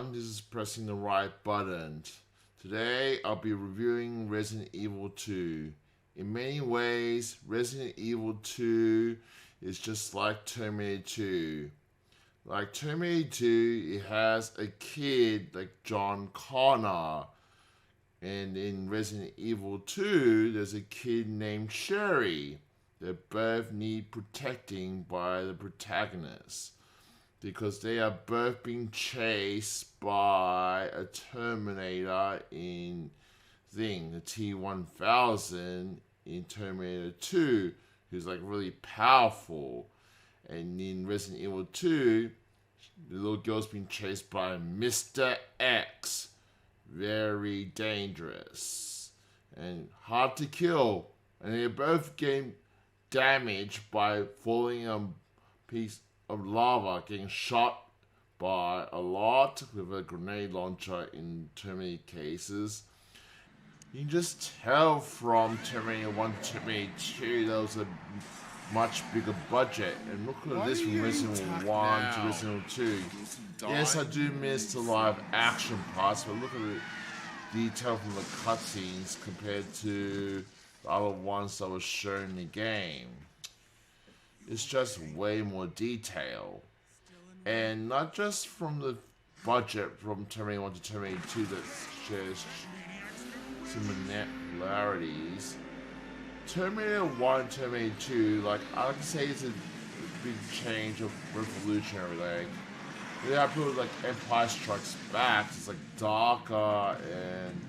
everyone, this is pressing the right button. Today I'll be reviewing Resident Evil 2. In many ways, Resident Evil 2 is just like Terminator 2. Like Terminator 2, it has a kid like John Connor. And in Resident Evil 2, there's a kid named Sherry. They both need protecting by the protagonist, because they are both being chased by a Terminator in the T-1000 in Terminator 2, who's like really powerful. And in Resident Evil 2, the little girl's being chased by Mr. X. Very dangerous and hard to kill. And they're both getting damaged by falling on a piece of lava, getting shot by a lot with a grenade launcher in Terminator cases. You can just tell from Terminator 1 to Terminator 2 there was a much bigger budget. And look at this from Resident Evil 1 to Resident Evil 2. Yes, I do miss the live action parts, but look at the detail from the cutscenes compared to the other ones that were shown in the game. It's just way more detail. And not just from the budget from Terminator 1 to Terminator 2 that shares similarities. Terminator 1 and Terminator 2, like, I can say it's a big change of revolutionary. Like, they have people like Empire Strikes Back, it's like darker and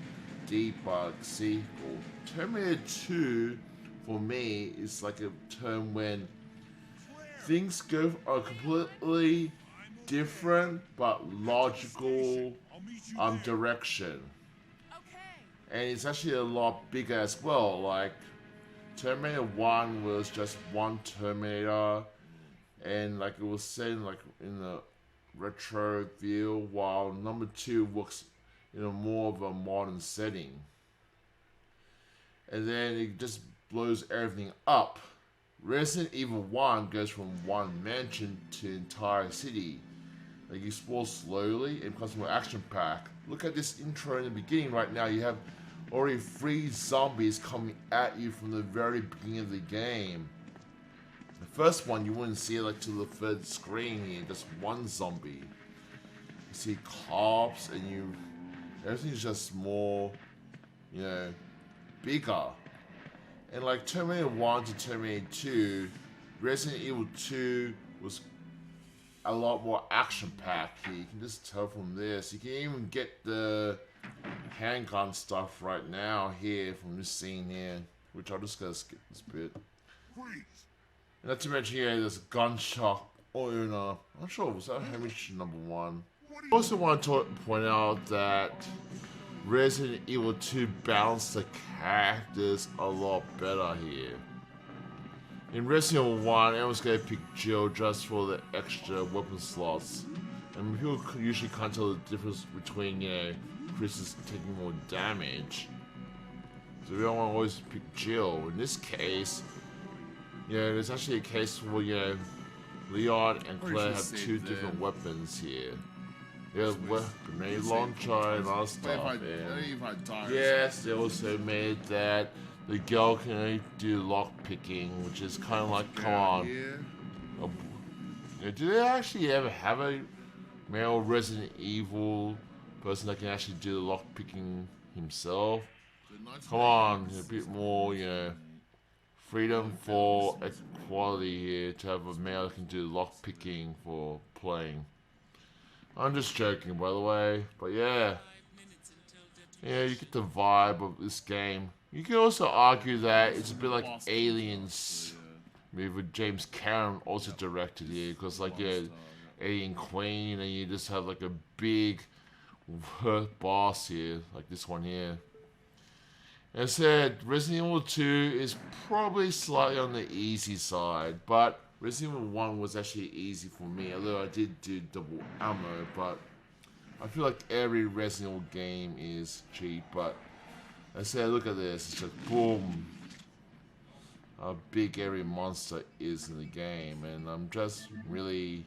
deeper sequel. Terminator 2, for me, is like a term when things go a completely different but logical direction. And it's actually a lot bigger as well. Like, Terminator 1 was just one Terminator, and like it was set in like in the retro feel, while number 2 works in a more of a modern setting. And then it just blows everything up. Resident Evil 1 goes from one mansion to entire city. Like, you explore slowly and becomes more action packed. Look at this intro in the beginning right now. You have already 3 zombies coming at you from the very beginning of the game. The first one you wouldn't see it like to the third screen here, just one zombie. You see cops and everything's just more, bigger. And like Terminator 1 to Terminator 2, Resident Evil 2 was a lot more action-packed here. You can just tell from this. You can even get the handgun stuff right now here from this scene here, which I'll just go skip this bit. And not to mention here, there's a gunshot owner. I'm not sure, was that Hamish number 1? I also want to point out that Resident Evil 2 balanced the characters a lot better here. In Resident Evil 1, everyone's gonna pick Jill just for the extra weapon slots. And people usually can't tell the difference between, Chris is taking more damage. So we don't want to always pick Jill. In this case, there's actually a case where, Leon and Claire have 2 different weapons here. There's grenade launcher and other stuff. Yes, they also made that the girl can only do lock picking, which is kind of like, come on. Do they actually ever have a male Resident Evil person that can actually do the lock picking himself? Come on, a bit more, freedom for equality here to have a male that can do lock picking for playing. I'm just joking, by the way, but yeah, you get the vibe of this game. You can also argue that it's a bit like Aliens, maybe with James Cameron also directed here, because like Alien Queen, and you just have like a big boss here, like this one here. As I said, Resident Evil 2 is probably slightly on the easy side, but Resident Evil 1 was actually easy for me, although I did do double ammo, but I feel like every Resident Evil game is cheap. But I said, look at this, it's just boom, how big every monster is in the game, and I'm just really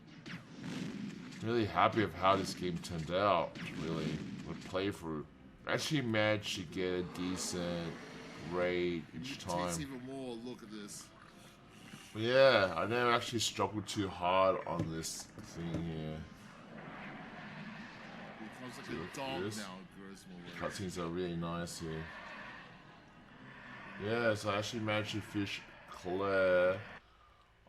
really happy of how this game turned out. Really, with playthrough, I actually managed to get a decent rate each time. Takes even more. Look at this. But yeah, I never actually struggled too hard on this thing here. It becomes like a dog this. now. It grows more. Cutscenes are really nice here. Yeah, so I actually managed to fish Claire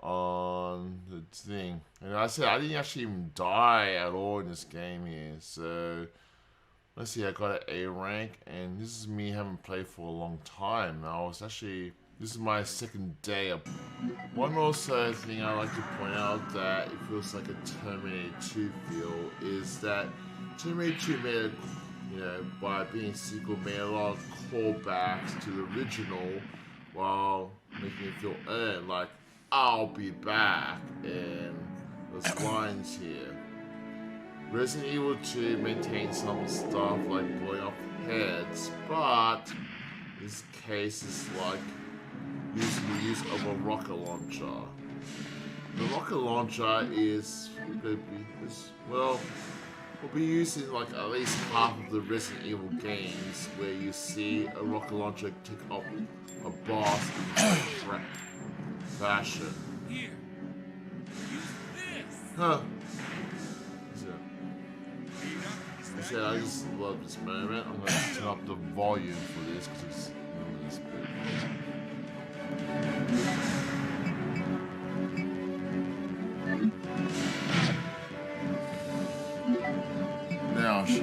on the thing. And I said I didn't actually even die at all in this game here. So let's see, I got an A rank, and this is me having played for a long time. This is my second day. One also thing I like to point out that it feels like a Terminator 2 feel is that Terminator 2 made, by being a sequel, made a lot of callbacks to the original while making it feel earned, like I'll be back, and those lines here. Resident Evil 2 maintains some stuff like blowing up heads, but this case is like using the use of a rocket launcher. The rocket launcher will be used in like at least half of the Resident Evil games where you see a rocket launcher take up a boss in a fashion. Here. Use this. Huh. So, I just love this moment. I'm going to turn up the volume for this because it's this bit. Now she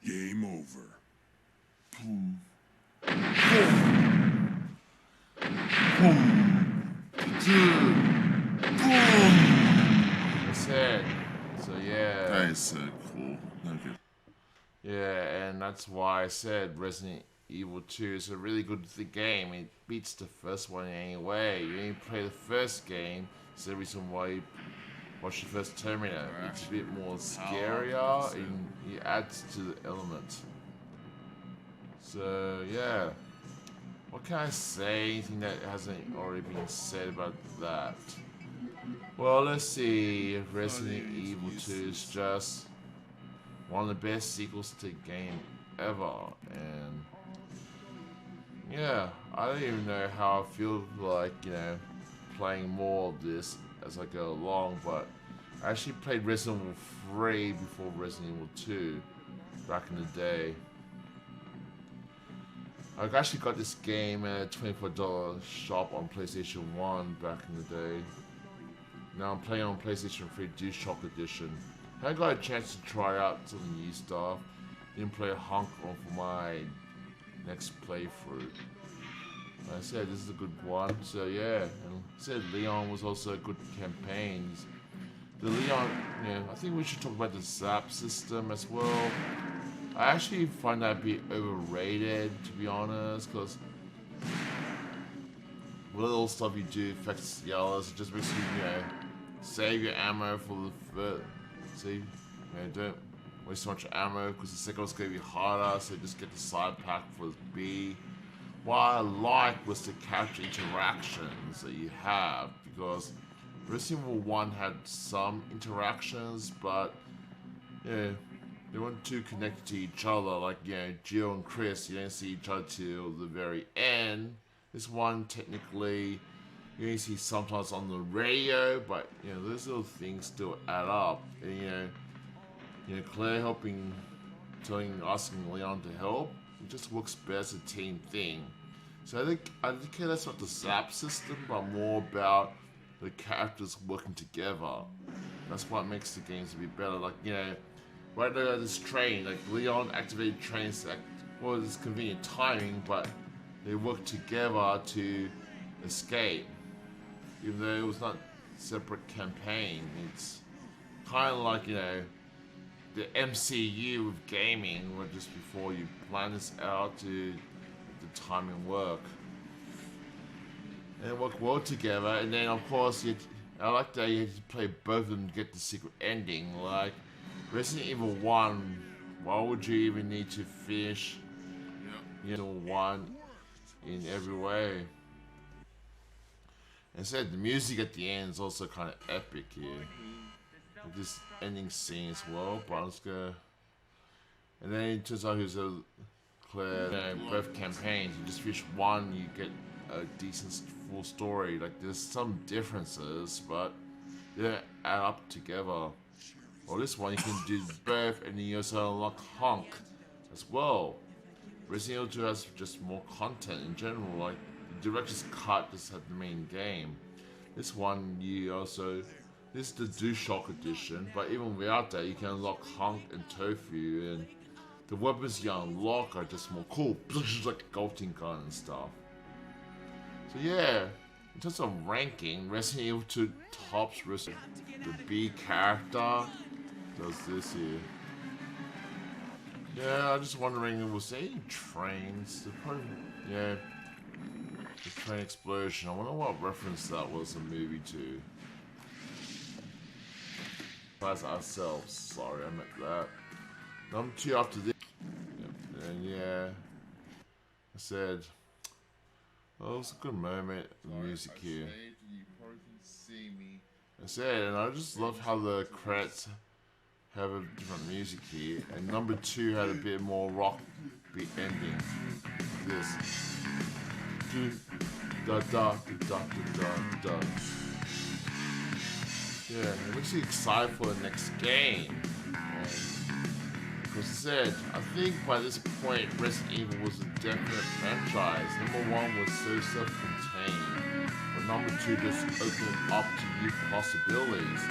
Game over. Boom. That's it. So yeah. That is so cool. Okay. Yeah, and that's why I said Resident Evil 2 is a really good game. It beats the first one in any way. You only play the first game, it's the reason why you watch the first Terminator. It's a bit more scarier and it adds to the element. So yeah. What can I say? Anything that hasn't already been said about that? Well, let's see. Resident Evil 2 is just one of the best sequels to the game ever, and yeah, I don't even know how I feel like, playing more of this as I go along, but I actually played Resident Evil 3 before Resident Evil 2 back in the day. I actually got this game at a $24 shop on PlayStation 1 back in the day. Now I'm playing on PlayStation 3 DualShock Edition. I got a chance to try out some new stuff. Didn't play a hunk for my next playthrough. Like I said, this is a good one. So yeah, and I said Leon was also a good campaign. The Leon, I think we should talk about the Zap system as well. I actually find that a bit overrated, to be honest, because what little stuff you do affects the others. It just makes you, save your ammo for the first. See, don't waste so much ammo because the second one's going to be harder, so just get the side pack for B. What I like was the character interactions that you have, because Resident Evil 1 had some interactions, but they weren't too connected to each other. Like, Jill and Chris, you don't see each other till the very end. This one, technically, you only see sometimes on the radio, but those little things still add up. And Claire asking Leon to help, it just works better as a team thing. So I think that's not the Zap system, but more about the characters working together. That's what makes the games a bit better. Like, right now this train, like Leon activated trains that, it's convenient timing, but they work together to escape. Even though it was not a separate campaign, it's kind of like, the MCU of gaming, where just before you plan this out to the the timing work. And work well together, and then of course I like that you have to play both of them to get the secret ending. Like Resident Evil 1, why would you even need to finish one in every way? Instead, the music at the end is also kind of epic here. With this ending scene as well, Bronska. And then it turns out he was a clear both campaigns. You just finish one, you get a decent full story. Like there's some differences, but they don't add up together. Well, this one you can do both, and then you also unlock Honk as well. Resident Evil 2 has just more content in general. Like the director's cut just had the main game. This one this is the DualShock edition, but even without that, you can unlock Honk and Tofu, and the weapons you unlock are just more cool, like a Golden Gun and stuff. So yeah, in terms of ranking, Resident Evil 2 tops the B character does this here. Yeah, I'm just wondering, was there any trains? Yeah, the train explosion. I wonder what reference that was a movie to. As ourselves, sorry, I meant that. Number 2 after this. Yep. And yeah, I said, well, it was a good moment, the music here. I said, and I just love how the credits have a different music here. And number 2 had a bit more rock beat ending. This. Da da da da da da. Yeah, it makes you excited for the next game. And as I said, I think by this point Resident Evil was a definite franchise. Number 1 was so self-contained, but number 2 just opened up to new possibilities.